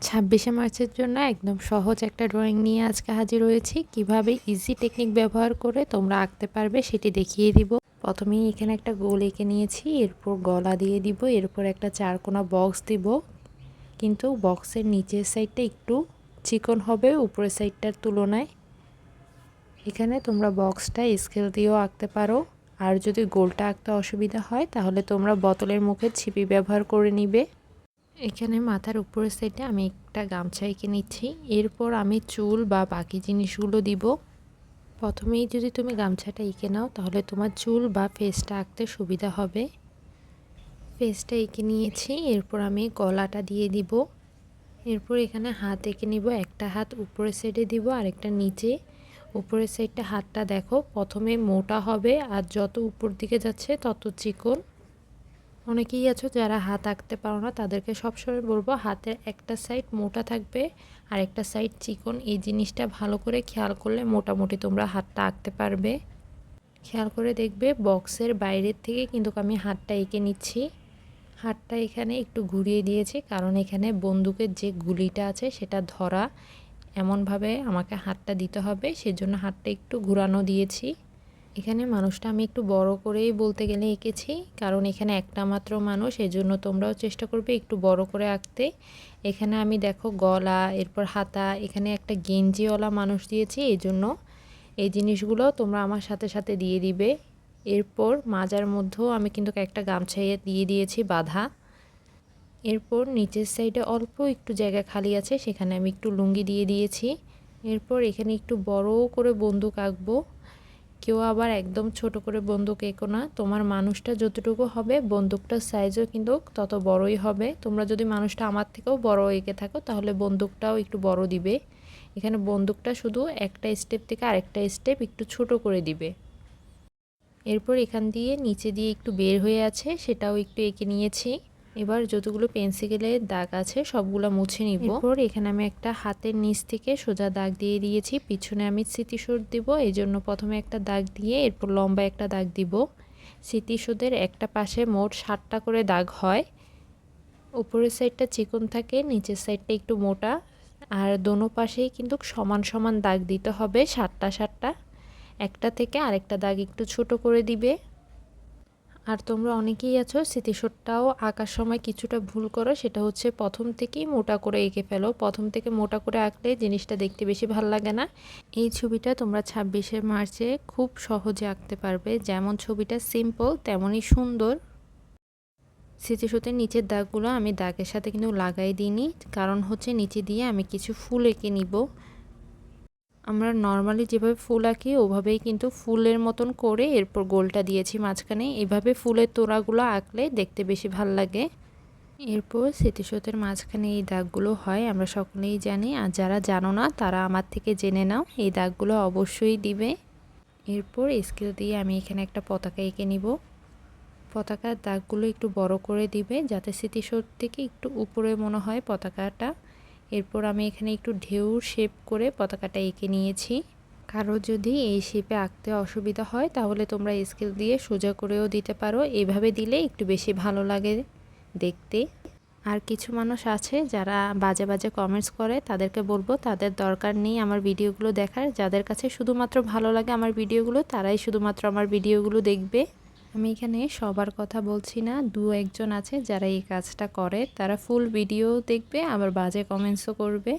26শে মার্চের জন্য একদম সহজ একটা ড্রয়িং নিয়ে আজকে হাজির হয়েছি। কিভাবে ইজি টেকনিক ব্যবহার করে তোমরা আঁকতে পারবে সেটি দেখিয়ে দিব। প্রথমেই এখানে একটা গোল এঁকে নিয়েছি, এরপর গলা দিয়ে দিব, এরপর একটা চারকোনা বক্স দিব, কিন্তু বক্সের নিচের সাইডটা একটু চিকন হবে উপরের সাইডটার তুলনায়। এখানে তোমরা বক্সটা স্কেল দিয়েও আঁকতে পারো, আর যদি গোলটা আঁকতে অসুবিধা হয় তাহলে তোমরা বোতলের মুখে ছিপি ব্যবহার করে নিবে। এখানে মাথার উপরের সাইডে আমি একটা গামছা এঁকে নিচ্ছি, এরপর আমি চুল বা বাকি জিনিসগুলো দিব। প্রথমেই যদি তুমি গামছাটা এঁকে নাও তাহলে তোমার চুল বা ফেসটা আঁকতে সুবিধা হবে। ফেসটা এঁকে নিয়েছি, এরপর আমি গলাটা দিয়ে দিব। এরপর এখানে হাত এঁকে নিব, একটা হাত উপরের সাইডে দিব আর একটা নিচে। উপরের সাইডটা হাতটা দেখো প্রথমে মোটা হবে আর যত উপর দিকে যাচ্ছে তত চিকন। অনেকেই আছো যারা হাত আঁকতে পারো না, তাদেরকে সবসময় বলবো হাতের একটা সাইড মোটা থাকবে আর একটা সাইড চিকন। এই জিনিসটা ভালো করে খেয়াল করলে মোটামুটি তোমরা হাতটা আঁকতে পারবে। খেয়াল করে দেখবে বক্সের বাইরের থেকে কিন্তু আমি হাতটা এঁকে নিচ্ছি। হাতটা এখানে একটু ঘুরিয়ে দিয়েছি কারণ এখানে বন্দুকের যে গুলিটা আছে সেটা ধরা, এমনভাবে আমাকে হাতটা দিতে হবে, সেজন্য হাতটা একটু ঘুরানো দিয়েছি। এখানে মানুষটা আমি একটু বড় করেই বলতে গেলে এঁকেছি, কারণ এখানে একটা মাত্র মানুষ, এজন্য তোমরাও চেষ্টা করবে একটু বড় করে আঁকতে। এখানে আমি দেখো গলা, এরপর হাতা, এখানে একটা গেঞ্জিওয়ালা মানুষ দিয়েছি, এই জন্য এই জিনিসগুলো তোমরা আমার সাথে সাথে দিয়ে দিবে। এরপর মাজার মধ্যেও আমি কিন্তু একটা গামছা দিয়ে দিয়েছি বাঁধা। এরপর নিচের সাইডে অল্প একটু জায়গা খালি আছে, সেখানে আমি একটু লুঙ্গি দিয়ে দিয়েছি। এরপর এখানে একটু বড় করে বন্দুক আঁকবো। কেউ আবার একদম ছোট করে বন্দুক এঁকো না, তোমার মানুষটা যতটুকু হবে বন্দুকটার সাইজও কিন্তু তত বড়ই হবে। তোমরা যদি মানুষটা আমার থেকেও বড় এঁকে থাকো তাহলে বন্দুকটাও একটু বড় দিবে। এখানে বন্দুকটা শুধু একটা স্টেপ থেকে আরেকটা স্টেপ একটু ছোট করে দিবে। এরপর এখান দিয়ে নিচে দিয়ে একটু বের হয়ে আছে সেটাও একটু এঁকে নিয়েছি। এবার যতগুলো পেন্সিলের দাগ আছে সবগুলো মুছে নিব। এরপর এখানে আমি একটা হাতের নিচ থেকে সোজা দাগ দিয়ে দিয়েছি, পিছনে আমি স্মৃতিসৌধ দিব, এই জন্য প্রথমে একটা দাগ দিয়ে এরপর লম্বা একটা দাগ দিব। স্মৃতিসৌধের একটা পাশে মোট 7টা করে দাগ হয়। উপরের সাইডটা চিকন থাকে, নিচের সাইডটা একটু মোটা, আর দোনো পাশেই কিন্তু সমান সমান দাগ দিতে হবে 7টা। একটা থেকে আরেকটা দাগ একটু ছোট করে দিবে। আর তোমরা অনেকেই আছো স্মৃতিসৌধটাও আঁকার সময় কিছুটা ভুল করো, সেটা হচ্ছে প্রথম থেকেই মোটা করে এঁকে ফেলো। প্রথম থেকে মোটা করে আঁকলে জিনিসটা দেখতে বেশি ভালো লাগে না। এই ছবিটা তোমরা 26শে মার্চে খুব সহজে আঁকতে পারবে, যেমন ছবিটা সিম্পল তেমনই সুন্দর। স্মৃতিসৌধের নিচের দাগগুলো আমি দাগের সাথে কিন্তু লাগাই দিইনি, কারণ হচ্ছে নিচে দিয়ে আমি কিছু ফুল এঁকে নিব। আমরা নর্মালি যেভাবে ফুল আঁকি ওভাবেই কিন্তু ফুলের মতন করে এরপর গোলটা দিয়েছি মাঝখানে। এভাবে ফুলের তোড়াগুলো আঁকলে দেখতে বেশি ভাল লাগে। এরপর স্মৃতিসৌধের মাঝখানে এই দাগগুলো হয় আমরা সকলেই জানি, আর যারা জানো না তারা আমার থেকে জেনে নাও, এই দাগগুলো অবশ্যই দিবে। এরপর স্কেল দিয়ে আমি এখানে একটা পতাকা এঁকে নিব। পতাকার দাগগুলো একটু বড় করে দিবে যাতে স্মৃতিসৌধ থেকে একটু উপরে মনে হয় পতাকাটা। এরপর আমি এখানে একটু ঢেউর শেপ করে পতাকাটা এঁকে নিয়েছি। কারো যদি এই শেপে আঁকতে অসুবিধা হয় তাহলে তোমরা স্কেল দিয়ে সোজা করেও দিতে পারো, এভাবে দিলে একটু বেশি ভালো লাগে দেখতে। আর কিছু মানুষ আছে যারা বাজে বাজে কমেন্টস করে, তাদেরকে বলবো তাদের দরকার নেই আমার ভিডিওগুলো দেখার। যাদের কাছে শুধুমাত্র ভালো লাগে আমার ভিডিওগুলো তারাই শুধুমাত্র আমার ভিডিওগুলো দেখবে। আমি এখানে সবার কথা বলছি না, দু একজন আছে যারা এই কাজটা করে, তারা ফুল ভিডিও দেখবে আবার বাজে কমেন্টসও করবে।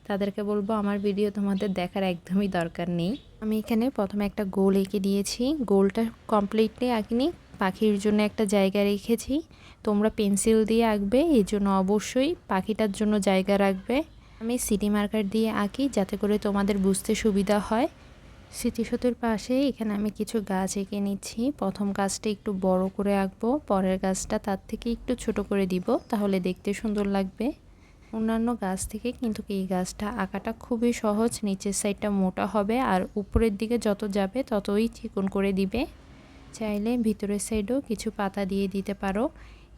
তাদেরকে বলবো আমার ভিডিও তোমাদের দেখার একদমই দরকার নেই। আমি এখানে প্রথমে একটা গোল এঁকে দিয়েছি, গোলটা কমপ্লিটলি আঁকিনি, পাখির জন্য একটা জায়গা রেখেছি। তোমরা পেন্সিল দিয়ে আঁকবে, এই জন্য অবশ্যই পাখিটার জন্য জায়গা রাখবে। আমি সিটি মার্কার দিয়ে আঁকি যাতে করে তোমাদের বুঝতে সুবিধা হয়। স্মৃতিসৌধের পাশে এখানে আমি কিছু গাছ এঁকে নিচ্ছি। প্রথম গাছটা একটু বড় করে আঁকবো, পরের গাছটা তার থেকে একটু ছোট করে দিব, তাহলে দেখতে সুন্দর লাগবে। অন্যান্য গাছ থেকে কিন্তু এই গাছটা আঁকাটা খুবই সহজ, নিচের সাইডটা মোটা হবে আর উপরের দিকে যত যাবে ততই চিকন করে দিবে। চাইলে ভিতরের সাইডেও কিছু পাতা দিয়ে দিতে পারো।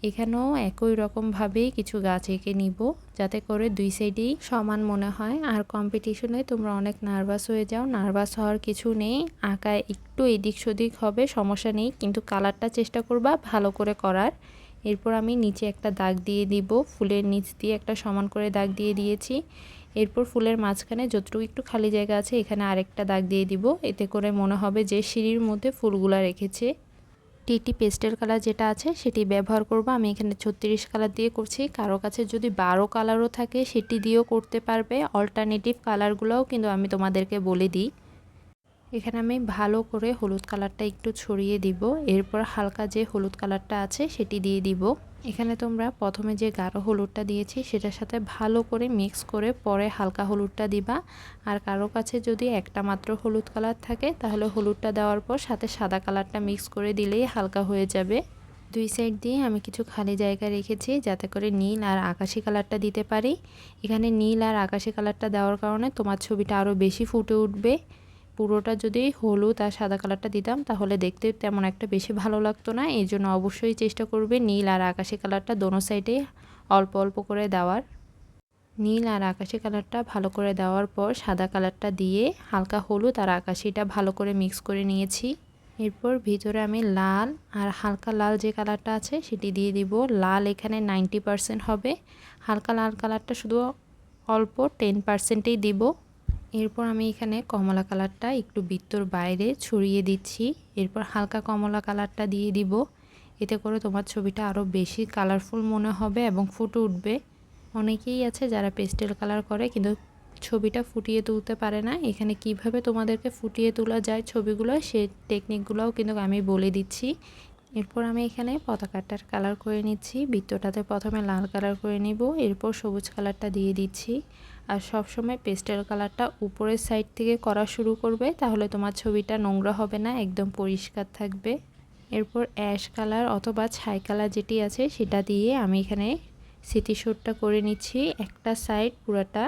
এখানেও একই রকমভাবেই কিছু গাছ এঁকে নিব যাতে করে দুই সাইডেই সমান মনে হয়। আর কম্পিটিশনে তোমরা অনেক নার্ভাস হয়ে যাও, নার্ভাস হওয়ার কিছু নেই, আঁকায় একটু এদিক সেদিক হবে সমস্যা নেই, কিন্তু কালারটা চেষ্টা করবা ভালো করে করার। এরপর আমি নিচে একটা দাগ দিয়ে দিব, ফুলের নিচ দিয়ে একটা সমান করে দাগ দিয়ে দিয়েছি। এরপর ফুলের মাঝখানে যতটুকু একটু খালি জায়গা আছে এখানে আরেকটা দাগ দিয়ে দিব, এতে করে মনে হবে যে সিঁড়ির মধ্যে ফুলগুলা রেখেছে। টিটি পেস্টেল কালার যেটা আছে সেটি ব্যবহার করব। আমি এখানে 36 কালার দিয়ে করছি, কারো কাছে যদি 12 কালারও থাকে সেটি দিয়েও করতে পারবে। অল্টারনেটিভ কালারগুলোও কিন্তু আমি তোমাদেরকে বলে দিই। এখানে আমি ভালো করে হলুদ কালারটা একটু ছড়িয়ে দিব, এরপর হালকা যে হলুদ কালারটা আছে সেটি দিয়ে দিব। এখানে তোমরা প্রথমে যে গাঢ় হলুদটা দিয়েছি সেটার সাথে ভালো করে মিক্স করে পরে হালকা হলুদটা দিবা। আর কারো কাছে যদি একটা মাত্র হলুদ কালার থাকে তাহলে হলুদটা দেওয়ার পর সাথে সাদা কালারটা মিক্স করে দিলেই হালকা হয়ে যাবে। দুই সাইড দিয়ে আমি কিছু খালি জায়গা রেখেছি যাতে করে নীল আর আকাশি কালারটা দিতে পারি। এখানে নীল আর আকাশি কালারটা দেওয়ার কারণে তোমার ছবিটা আরও বেশি ফুটে উঠবে। পুরোটা যদি হলুদ আর সাদা কালারটা দিতাম তাহলে দেখতে তেমন একটা বেশি ভালো লাগতো না। এই জন্য অবশ্যই চেষ্টা করবে নীল আর আকাশি কালারটা দোনো সাইডে অল্প অল্প করে দেওয়ার। নীল আর আকাশি কালারটা ভালো করে দেওয়ার পর সাদা কালারটা দিয়ে হালকা হলুদ আর আকাশিটা ভালো করে মিক্স করে নিয়েছি। এরপর ভিতরে আমি লাল আর হালকা লাল যে কালারটা আছে সেটি দিয়ে দিব। লাল এখানে 90% হবে, হালকা লাল কালারটা শুধু অল্প 10%ই দিব। এরপর আমি এখানে কমলা কালারটা একটু বৃত্তর বাইরে ছড়িয়ে দিচ্ছি। এরপর হালকা কমলা কালারটা দিয়ে দিব, এতে করে তোমার ছবিটা আরও বেশি কালারফুল মনে হবে এবং ফুটে উঠবে। অনেকেই আছে যারা পেস্টেল কালার করে কিন্তু ছবিটা ফুটিয়ে তুলতে পারে না। এখানে কিভাবে তোমাদেরকে ফুটিয়ে তোলা যায় ছবিগুলো সেই টেকনিকগুলোও কিন্তু আমি বলে দিচ্ছি। এরপর আমি এখানে পতাকাটার কালার করে নিচ্ছি। বৃত্তটাতে প্রথমে লাল কালার করে নিব, এরপর সবুজ কালারটা দিয়ে দিচ্ছি। আর সবসময় পেস্টেল কালারটা উপরের সাইড থেকে করা শুরু করবে, তাহলে তোমার ছবিটা নোংরা হবে না, একদম পরিষ্কার থাকবে। এরপর অ্যাশ কালার অথবা ছাই কালার যেটি আছে সেটা দিয়ে আমি এখানে স্মৃতিসৌধটা করে নিচ্ছি। একটা সাইড পুরাটা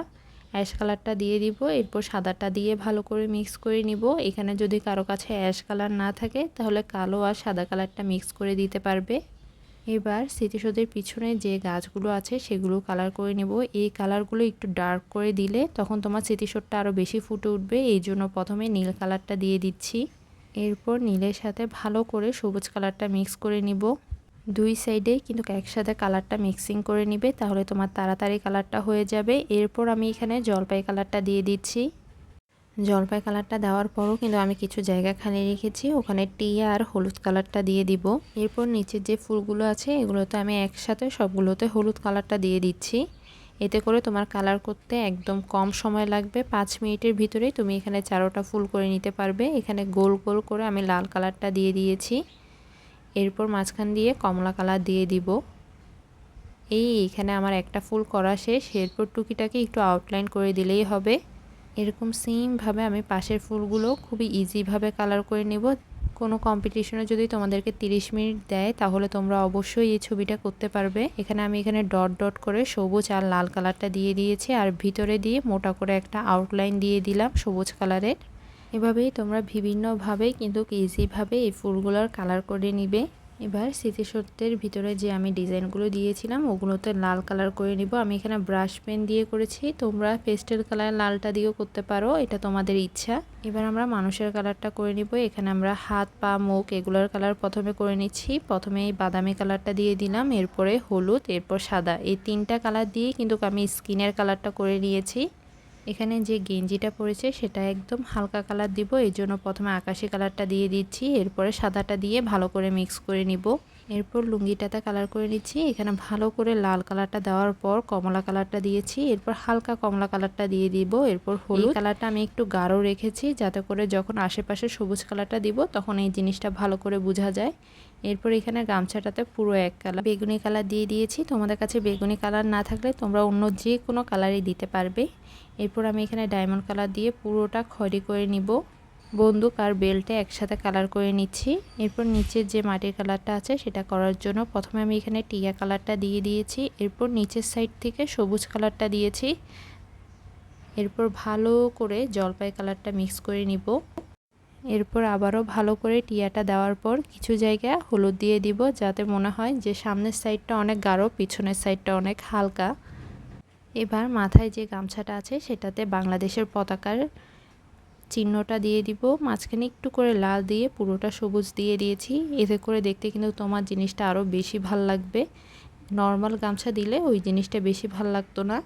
অ্যাশ কালারটা দিয়ে দিব, এরপর সাদাটা দিয়ে ভালো করে মিক্স করে নিব। এখানে যদি কারো কাছে অ্যাশ কালার না থাকে তাহলে কালো আর সাদা কালারটা মিক্স করে দিতে পারবে। এবার স্মৃতিসৌধের পিছনে যে গাছগুলো আছে সেগুলো কালার করে নেব। এই কালারগুলো একটু ডার্ক করে দিলে তখন তোমার স্মৃতিসৌধটা আরও বেশি ফুটে উঠবে, এই জন্য প্রথমে নীল কালারটা দিয়ে দিচ্ছি। এরপর নীলের সাথে ভালো করে সবুজ কালারটা মিক্স করে নিব। দুই সাইডে কিন্তু একসাথে কালারটা মিক্সিং করে নিবে, তাহলে তোমার তাড়াতাড়ি কালারটা হয়ে যাবে। এরপর আমি এখানে জলপাই কালারটা দিয়ে দিচ্ছি। জলপাই কালারটা দেওয়ার পরও কিন্তু আমি কিছু জায়গা খালি রেখেছি, ওখানে টিয়া আর হলুদ কালারটা দিয়ে দিব। এরপর নিচের যে ফুলগুলো আছে এগুলোতে আমি একসাথে সবগুলোতে হলুদ কালারটা দিয়ে দিচ্ছি। এতে করে তোমার কালার করতে একদম কম সময় লাগবে, 5 মিনিটের ভিতরেই তুমি এখানে 4টা ফুল করে নিতে পারবে। এখানে গোল গোল করে আমি লাল কালারটা দিয়ে দিয়েছি। এরপর মাঝখান দিয়ে কমলা কালার দিয়ে দিব। এখানে আমার একটা ফুল করা শেষ। এরপর টুকিটাকে একটু আউটলাইন করে দিলেই হবে। এরকম সেমভাবে আমি পাশের ফুলগুলো খুবই ইজিভাবে কালার করে নেব। কোনো কম্পিটিশনে যদি তোমাদেরকে 30 মিনিট দেয় তাহলে তোমরা অবশ্যই এই ছবিটা করতে পারবে। আমি এখানে ডট ডট করে সবুজ আর লাল কালারটা দিয়ে দিয়েছি, আর ভিতরে দিয়ে মোটা করে একটা আউটলাইন দিয়ে দিলাম সবুজ কালারের। এভাবেই তোমরা বিভিন্নভাবেই কিন্তু ইজিভাবে এই ফুলগুলোর কালার করে নিবে। এবার স্মৃতিসৌধের ভিতরে যে আমি ডিজাইনগুলো দিয়েছিলাম ওগুলোতে লাল কালার করে নিব। আমি এখানে ব্রাশ পেন দিয়ে করেছি, তোমরা পেস্টেল কালার লালটা দিয়েও করতে পারো, এটা তোমাদের ইচ্ছা। এবার আমরা মানুষের কালারটা করে নিব। এখানে আমরা হাত পা মুখ এগুলোর কালার প্রথমে করে নিচ্ছি। প্রথমে এই বাদামি কালারটা দিয়ে দিলাম, এরপরে হলুদ, এরপর সাদা, এই 3টা কালার দিয়ে কিন্তু আমি স্কিনের কালারটা করে নিয়েছি। এখানে যে গেঞ্জিটা পরেছে সেটা একদম হালকা কালার দিব, এই জন্য প্রথমে আকাশি কালারটা দিয়ে দিচ্ছি, এরপরে সাদাটা দিয়ে ভালো করে মিক্স করে নিব। এরপর লুঙ্গিটাতে কালার করে নিচ্ছি। এখানে ভালো করে লাল কালারটা দেওয়ার পর কমলা কালারটা দিয়েছি, এরপর হালকা কমলা কালারটা দিয়ে দিব। এরপর হলুদ কালারটা আমি একটু গাঢ় রেখেছি যাতে করে যখন আশেপাশে সবুজ কালারটা দিব তখন এই জিনিসটা ভালো করে বোঝা যায়। এরপর এখানে গামছাটাতে পুরো এক কালার বেগুনি কালার দিয়ে দিয়েছি। তোমাদের কাছে বেগুনি কালার না থাকলে তোমরা অন্য যে কোনো কালারই দিতে পারবে। এরপর আমি এখানে ডায়মন্ড কালার দিয়ে পুরোটা খড়ি করে নিব। বন্দুক আর বেল্টে একসাথে কালার করে নিচ্ছি। এরপর নিচের যে মাটির কালারটা আছে সেটা করার জন্য প্রথমে আমি এখানে টিয়া কালারটা দিয়ে দিয়েছি, এরপর নিচের সাইড থেকে সবুজ কালারটা দিয়েছি। এরপর ভালো করে জলপাই কালারটা মিক্স করে নিব। এরপর আবারও ভালো করে টিয়াটা দেওয়ার পর কিছু জায়গা হলুদ দিয়ে দিব যাতে মনে হয় যে সামনের সাইডটা অনেক গাঢ়, পিছনের সাইডটা অনেক হালকা। এবার মাথায় যে গামছাটা আছে সেটাতে বাংলাদেশের পতাকার চিহ্নটা দিয়ে দিব, মাঝখানে একটু করে লাল দিয়ে পুরোটা সবুজ দিয়ে দিয়েছি। এতে করে দেখতে কিন্তু তোমার জিনিসটা আরও বেশি ভাল লাগবে। নর্মাল গামছা দিলে ওই জিনিসটা বেশি ভাল লাগতো না।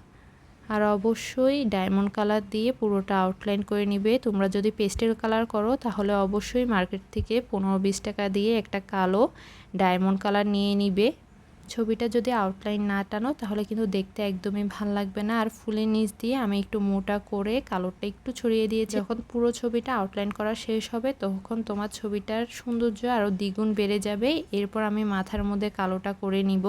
আর অবশ্যই ডায়মন্ড কালার দিয়ে পুরোটা আউটলাইন করে নিবে। তোমরা যদি পেস্টেল কালার করো তাহলে অবশ্যই মার্কেট থেকে 15-20 টাকা দিয়ে একটা কালো ডায়মন্ড কালার নিয়ে নিবে। ছবিটা যদি আউটলাইন না টানো তাহলে কিন্তু দেখতে একদমই ভাল লাগবে না। আর ফুলের নিচ দিয়ে আমি একটু মোটা করে কালোটা একটু ছড়িয়ে দিয়েছি। যখন পুরো ছবিটা আউটলাইন করা শেষ হবে তখন তোমার ছবিটার সৌন্দর্য আরও দ্বিগুণ বেড়ে যাবে। এরপর আমি মাথার মধ্যে কালোটা করে নিব।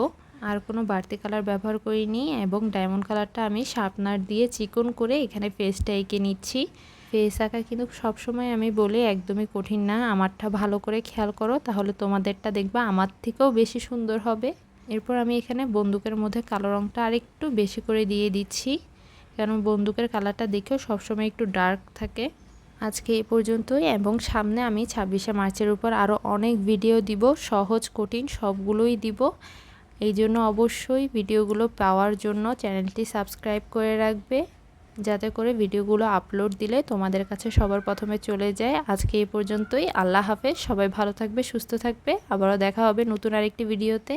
আর কোনো বাড়তি কালার ব্যবহার করিনি এবং ডায়মন্ড কালারটা আমি শার্পনার দিয়ে চিকন করে এখানে ফেসটা এঁকে নিচ্ছি। ফেস আঁকা কিন্তু সবসময় আমি বলি একদমই কঠিন না। আমারটা ভালো করে খেয়াল করো তাহলে তোমাদেরটা দেখবা আমার থেকেও বেশি সুন্দর হবে। এরপর আমি এখানে বন্দুকের মধ্যে কালো রঙটা আরেকটু বেশি করে দিয়ে দিচ্ছি, কারণ বন্দুকের কালারটা দেখেও সবসময় একটু ডার্ক থাকে। আজকে এই পর্যন্তই এবং সামনে আমি 26শে মার্চের উপর আরও অনেক ভিডিও দিব, সহজ কঠিন সবগুলোই দিব। এই জন্য অবশ্যই ভিডিওগুলো পাওয়ার জন্য চ্যানেলটি সাবস্ক্রাইব করে রাখবে, যাতে করে ভিডিওগুলো আপলোড দিলে তোমাদের কাছে সবার প্রথমে চলে যায়। আজকে এই পর্যন্তই। আল্লাহ হাফেজ। সবাই ভালো থাকবে, সুস্থ থাকবে। আবারও দেখা হবে নতুন আরেকটি ভিডিওতে।